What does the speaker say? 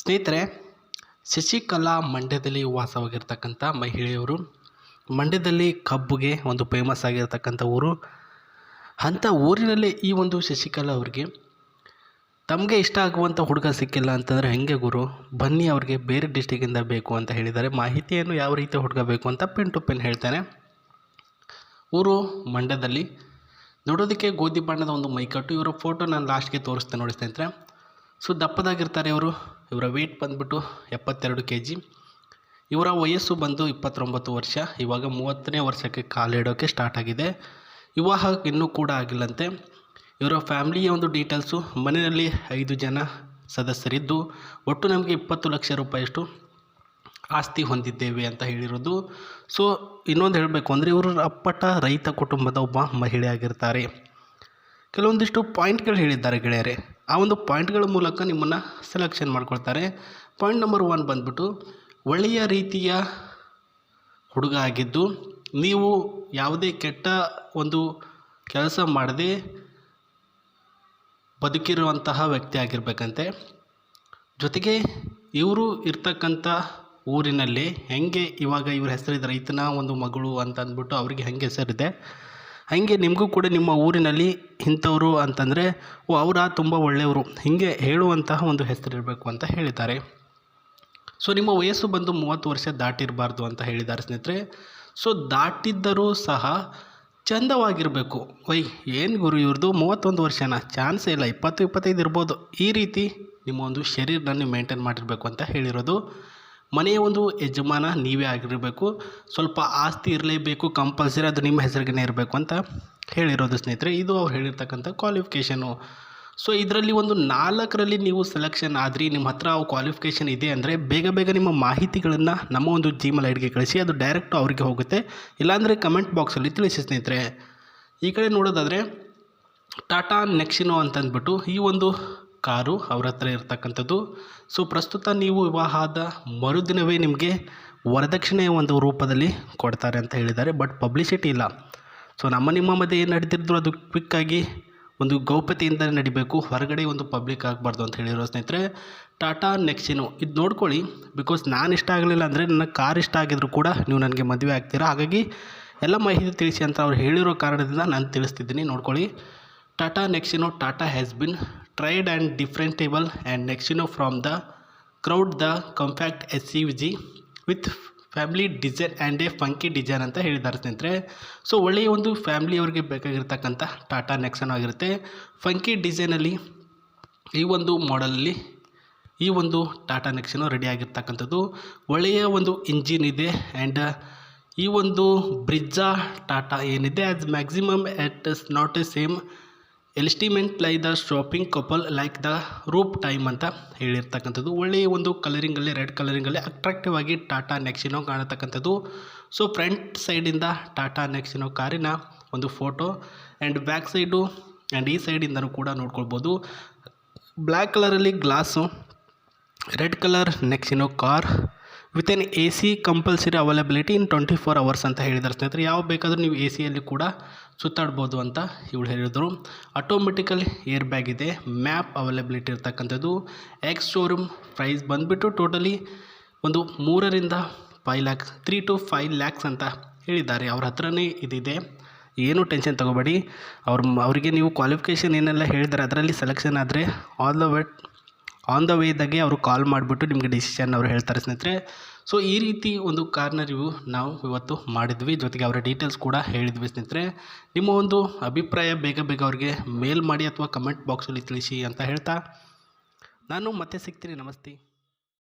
ಸ್ನೇಹಿತರೆ, ಶಶಿಕಲಾ ಮಂಡ್ಯದಲ್ಲಿ ವಾಸವಾಗಿರ್ತಕ್ಕಂಥ ಮಹಿಳೆಯವರು. ಮಂಡ್ಯದಲ್ಲಿ ಕಬ್ಬಿಗೆ ಒಂದು ಫೇಮಸ್ ಆಗಿರ್ತಕ್ಕಂಥ ಊರು. ಅಂಥ ಊರಿನಲ್ಲೇ ಈ ಒಂದು ಶಶಿಕಲಾ ಅವ್ರಿಗೆ ತಮಗೆ ಇಷ್ಟ ಆಗುವಂಥ ಹುಡುಗ ಸಿಕ್ಕಿಲ್ಲ ಅಂತಂದರೆ ಹೆಂಗೆ ಗುರು, ಬನ್ನಿ ಅವ್ರಿಗೆ ಬೇರೆ ಡಿಸ್ಟಿಕ್ಕಿಂದ ಬೇಕು ಅಂತ ಹೇಳಿದ್ದಾರೆ. ಮಾಹಿತಿಯನ್ನು ಯಾವ ರೀತಿ ಹುಡುಗ ಬೇಕು ಅಂತ ಪೆನ್ ಟು ಪೆನ್ ಹೇಳ್ತಾನೆ. ಊರು ಮಂಡ್ಯದಲ್ಲಿ, ನೋಡೋದಕ್ಕೆ ಗೋಧಿ ಬಣ್ಣದ ಒಂದು ಮೈಕಟ್ಟು. ಇವರ ಫೋಟೋ ನಾನು ಲಾಸ್ಟ್ಗೆ ತೋರಿಸ್ತೇನೆ ನೋಡಿ ಸ್ನೇಹಿತರೆ. ಸೊ ದಪ್ಪದಾಗಿರ್ತಾರೆ ಇವರು. ಇವರ ವೆಯ್ಟ್ ಬಂದುಬಿಟ್ಟು 72 kg. ಇವರ ವಯಸ್ಸು ಬಂದು 29 ವರ್ಷ. ಇವಾಗ 30ನೇ ವರ್ಷಕ್ಕೆ ಕಾಲಿಡೋಕ್ಕೆ ಸ್ಟಾರ್ಟ್ ಆಗಿದೆ. ವಿವಾಹ ಇನ್ನೂ ಕೂಡ ಆಗಿಲ್ಲಂತೆ. ಇವರ ಫ್ಯಾಮ್ಲಿಯ ಒಂದು ಡೀಟೇಲ್ಸು, ಮನೆಯಲ್ಲಿ 5 ಜನ ಸದಸ್ಯರಿದ್ದು ಒಟ್ಟು ನಮಗೆ 20 ಲಕ್ಷ ರೂಪಾಯಿಯಷ್ಟು ಆಸ್ತಿ ಹೊಂದಿದ್ದೇವೆ ಅಂತ ಹೇಳಿರೋದು. ಸೊ ಇನ್ನೊಂದು ಹೇಳಬೇಕು ಅಂದರೆ ಇವರು ಅಪ್ಪಟ ರೈತ ಕುಟುಂಬದ ಒಬ್ಬ ಮಹಿಳೆ ಆಗಿರ್ತಾರೆ. ಕೆಲವೊಂದಿಷ್ಟು ಪಾಯಿಂಟ್ಗಳು ಹೇಳಿದ್ದಾರೆ ಗೆಳೆಯರೆ. ಆ ಒಂದು ಪಾಯಿಂಟ್ಗಳ ಮೂಲಕ ನಿಮ್ಮನ್ನು ಸೆಲೆಕ್ಷನ್ ಮಾಡ್ಕೊಳ್ತಾರೆ. ಪಾಯಿಂಟ್ ನಂಬರ್ 1 ಬಂದ್ಬಿಟ್ಟು, ಒಳ್ಳೆಯ ರೀತಿಯ ಹುಡುಗ ಆಗಿದ್ದು ನೀವು ಯಾವುದೇ ಕೆಟ್ಟ ಒಂದು ಕೆಲಸ ಮಾಡದೆ ಬದುಕಿರುವಂತಹ ವ್ಯಕ್ತಿ ಆಗಿರಬೇಕಂತೆ. ಜೊತೆಗೆ ಇವರು ಇರ್ತಕ್ಕಂಥ ಊರಿನಲ್ಲಿ ಹೆಂಗೆ ಇವಾಗ ಇವ್ರ ಹೆಸರಿದೆ, ರೈತನ ಒಂದು ಮಗಳು ಅಂತ ಅಂದ್ಬಿಟ್ಟು ಅವರಿಗೆ ಹೆಂಗೆ ಹೆಸರಿದೆ, ಹಾಗೆ ನಿಮಗೂ ಕೂಡ ನಿಮ್ಮ ಊರಿನಲ್ಲಿ ಇಂಥವರು ಅಂತಂದರೆ ಅವರ ತುಂಬ ಒಳ್ಳೆಯವರು ಹೀಗೆ ಹೇಳುವಂತಹ ಒಂದು ಹೆಸರಿರಬೇಕು ಅಂತ ಹೇಳಿದ್ದಾರೆ. ಸೊ ನಿಮ್ಮ ವಯಸ್ಸು ಬಂದು 30 ವರ್ಷ ದಾಟಿರಬಾರ್ದು ಅಂತ ಹೇಳಿದ್ದಾರೆ ಸ್ನೇಹಿತರೆ. ಸೊ ದಾಟಿದ್ದರೂ ಸಹ ಚಂದವಾಗಿರಬೇಕು. ಏನು ಗುರು ಇವ್ರದ್ದು 31 ವರ್ಷನ, ಚಾನ್ಸೇ ಇಲ್ಲ, 20-25 ಇರ್ಬೋದು. ಈ ರೀತಿ ನಿಮ್ಮ ಒಂದು ಶರೀರನ ಮೇಂಟೈನ್ ಮಾಡಿರಬೇಕು ಅಂತ ಹೇಳಿರೋದು. ಮನೆಯ ಒಂದು ಯಜಮಾನ ನೀವೇ ಆಗಿರಬೇಕು. ಸ್ವಲ್ಪ ಆಸ್ತಿ ಇರಲೇಬೇಕು ಕಂಪಲ್ಸರಿ, ಅದು ನಿಮ್ಮ ಹೆಸರಿಗೇ ಇರಬೇಕು ಅಂತ ಹೇಳಿರೋದು ಸ್ನೇಹಿತರೆ. ಇದು ಅವ್ರು ಹೇಳಿರ್ತಕ್ಕಂಥ ಕ್ವಾಲಿಫಿಕೇಷನು. ಸೊ ಇದರಲ್ಲಿ ಒಂದು 4ರಲ್ಲಿ ನೀವು ಸೆಲೆಕ್ಷನ್ ಆದ್ರಿ, ನಿಮ್ಮ ಹತ್ರ ಕ್ವಾಲಿಫಿಕೇಷನ್ ಇದೆ ಅಂದರೆ ಬೇಗ ನಿಮ್ಮ ಮಾಹಿತಿಗಳನ್ನು ನಮ್ಮ ಒಂದು ಜಿಮೇಲ್ ಐಡಿಗೆ ಕಳಿಸಿ, ಅದು ಡೈರೆಕ್ಟು ಅವರಿಗೆ ಹೋಗುತ್ತೆ. ಇಲ್ಲಾಂದರೆ ಕಮೆಂಟ್ ಬಾಕ್ಸಲ್ಲಿ ತಿಳಿಸಿ ಸ್ನೇಹಿತರೆ. ಈ ಕಡೆ ನೋಡೋದಾದರೆ ಟಾಟಾ ನೆಕ್ಸಿನೋ ಅಂತಂದ್ಬಿಟ್ಟು ಈ ಒಂದು ಕಾರು ಅವ್ರ ಹತ್ರ ಇರ್ತಕ್ಕಂಥದ್ದು. ಸೊ ಪ್ರಸ್ತುತ ನೀವು ವಿವಾಹ ಆದ ಮರುದಿನವೇ ನಿಮಗೆ ವರದಕ್ಷಿಣೆಯ ಒಂದು ರೂಪದಲ್ಲಿ ಕೊಡ್ತಾರೆ ಅಂತ ಹೇಳಿದ್ದಾರೆ. ಬಟ್ ಪಬ್ಲಿಸಿಟಿ ಇಲ್ಲ. ಸೊ ನಿಮ್ಮ ಮಧ್ಯೆ ಏನು ನಡೆದಿದ್ರು ಅದು ಕ್ವಿಕ್ಕಾಗಿ ಒಂದು ಗೌಪ್ಯತೆಯಿಂದ ನಡಿಬೇಕು, ಹೊರಗಡೆ ಒಂದು ಪಬ್ಲಿಕ್ ಆಗಬಾರ್ದು ಅಂತ ಹೇಳಿರೋ ಸ್ನೇಹಿತರೆ. ಟಾಟಾ ನೆಕ್ಸಿನೋ ಇದು ನೋಡ್ಕೊಳ್ಳಿ. ಬಿಕಾಸ್ ನಾನು ಇಷ್ಟ ಆಗಲಿಲ್ಲ ಅಂದರೆ ನನ್ನ ಕಾರ್ ಇಷ್ಟ ಆಗಿದ್ರು ಕೂಡ ನೀವು ನನಗೆ ಮದುವೆ ಆಗ್ತೀರಾ, ಹಾಗಾಗಿ ಎಲ್ಲ ಮಾಹಿತಿ ತಿಳಿಸಿ ಅಂತ ಅವ್ರು ಹೇಳಿರೋ ಕಾರಣದಿಂದ ನಾನು ತಿಳಿಸ್ತಿದ್ದೀನಿ. ನೋಡ್ಕೊಳ್ಳಿ. Tata Nexon, Tata has been tried and differentiable and Nexon from the crowd the compact SUV with family design and a funky design ಅಂತ ಹೇಳಿದ್ದಾರೆ ಸ್ನೇಹಿತರೆ. ಸೊ ಒಳ್ಳೆಯ ಒಂದು ಫ್ಯಾಮಿಲಿಯವ್ರಿಗೆ ಬೇಕಾಗಿರ್ತಕ್ಕಂಥ ಟಾಟಾ ನೆಕ್ಸನ್ ಆಗಿರುತ್ತೆ. ಫಂಕಿ ಡಿಸೈನಲ್ಲಿ ಈ ಒಂದು ಮಾಡೆಲಲ್ಲಿ ಈ ಒಂದು ಟಾಟಾ ನೆಕ್ಸನು ರೆಡಿ ಆಗಿರ್ತಕ್ಕಂಥದ್ದು. ಒಳ್ಳೆಯ ಒಂದು ಇಂಜಿನ್ ಇದೆ. ಆ್ಯಂಡ್ ಈ ಒಂದು ಬ್ರಿಜ್ಜಾ ಟಾಟಾ ಏನಿದೆ as maximum at not a same enlistment lie the shopping couple like the roof time ಅಂತ ಹೇಳಿರ್ತಕ್ಕಂಥದ್ದು. ಒಳ್ಳೆಯ ಒಂದು ಕಲರಿಂಗಲ್ಲಿ, ರೆಡ್ ಕಲರಿಂಗಲ್ಲಿ ಅಟ್ರಾಕ್ಟಿವ್ ಆಗಿ ಟಾಟಾ ನೆಕ್ಸಿನೋ ಕಾಣತಕ್ಕಂಥದ್ದು. ಸೊ ಫ್ರಂಟ್ ಸೈಡಿಂದ ಟಾಟಾ ನೆಕ್ಸಿನೋ ಕಾರಿನ ಒಂದು photo and back side and ಈ ಸೈಡಿಂದನೂ ಕೂಡ ನೋಡ್ಕೊಳ್ಬೋದು. ಬ್ಲ್ಯಾಕ್ ಕಲರಲ್ಲಿ glass, red colour Nexon car with an AC compulsory availability in 24 hours ಅಂತ ಹೇಳಿದ್ದಾರೆ ಸ್ನೇಹಿತರೆ. ಯಾವ ಬೇಕಾದರೂ ನೀವು ACಯಲ್ಲಿ ಕೂಡ ಸುತ್ತಾಡ್ಬೋದು ಅಂತ ಇವಳು ಹೇಳಿದರು. ಆಟೋಮೆಟಿಕಲ್ ಏರ್ ಬ್ಯಾಗ್ ಇದೆ, ಮ್ಯಾಪ್ ಅವೈಲಬಿಲಿಟಿ ಇರ್ತಕ್ಕಂಥದ್ದು. ಎಕ್ಸ್ ಶೋರೂಮ್ ಪ್ರೈಸ್ ಬಂದುಬಿಟ್ಟು ಟೋಟಲಿ ಒಂದು 3 to 5 lakhs ಅಂತ ಹೇಳಿದ್ದಾರೆ. ಅವ್ರ ಹತ್ರನೇ ಇದಿದೆ, ಏನೂ ಟೆನ್ಷನ್ ತೊಗೋಬೇಡಿ. ಅವರಿಗೆ ನೀವು ಕ್ವಾಲಿಫಿಕೇಷನ್ ಏನೆಲ್ಲ ಹೇಳಿದ್ದಾರೆ ಅದರಲ್ಲಿ ಸೆಲೆಕ್ಷನ್ ಆದರೆ ಆನ್ ದ ವೇದಾಗೆ ಅವರು ಕಾಲ್ ಮಾಡಿಬಿಟ್ಟು ನಿಮಗೆ ಡಿಸಿಷನ್ ಅವರು ಹೇಳ್ತಾರೆ ಸ್ನೇಹಿತರೆ. ಸೊ ಈ ರೀತಿ ಒಂದು ಕಾರ್ನ ರಿವ್ಯೂ ನಾವು ಇವತ್ತು ಮಾಡಿದ್ವಿ, ಜೊತೆಗೆ ಅವರ ಡೀಟೇಲ್ಸ್ ಕೂಡ ಹೇಳಿದ್ವಿ ಸ್ನೇಹಿತರೆ. ನಿಮ್ಮ ಒಂದು ಅಭಿಪ್ರಾಯ ಬೇಗ ಅವ್ರಿಗೆ ಮೇಲ್ ಮಾಡಿ ಅಥವಾ ಕಮೆಂಟ್ ಬಾಕ್ಸಲ್ಲಿ ತಿಳಿಸಿ ಅಂತ ಹೇಳ್ತಾ ನಾನು ಮತ್ತೆ ಸಿಗ್ತೀನಿ. ನಮಸ್ತೆ.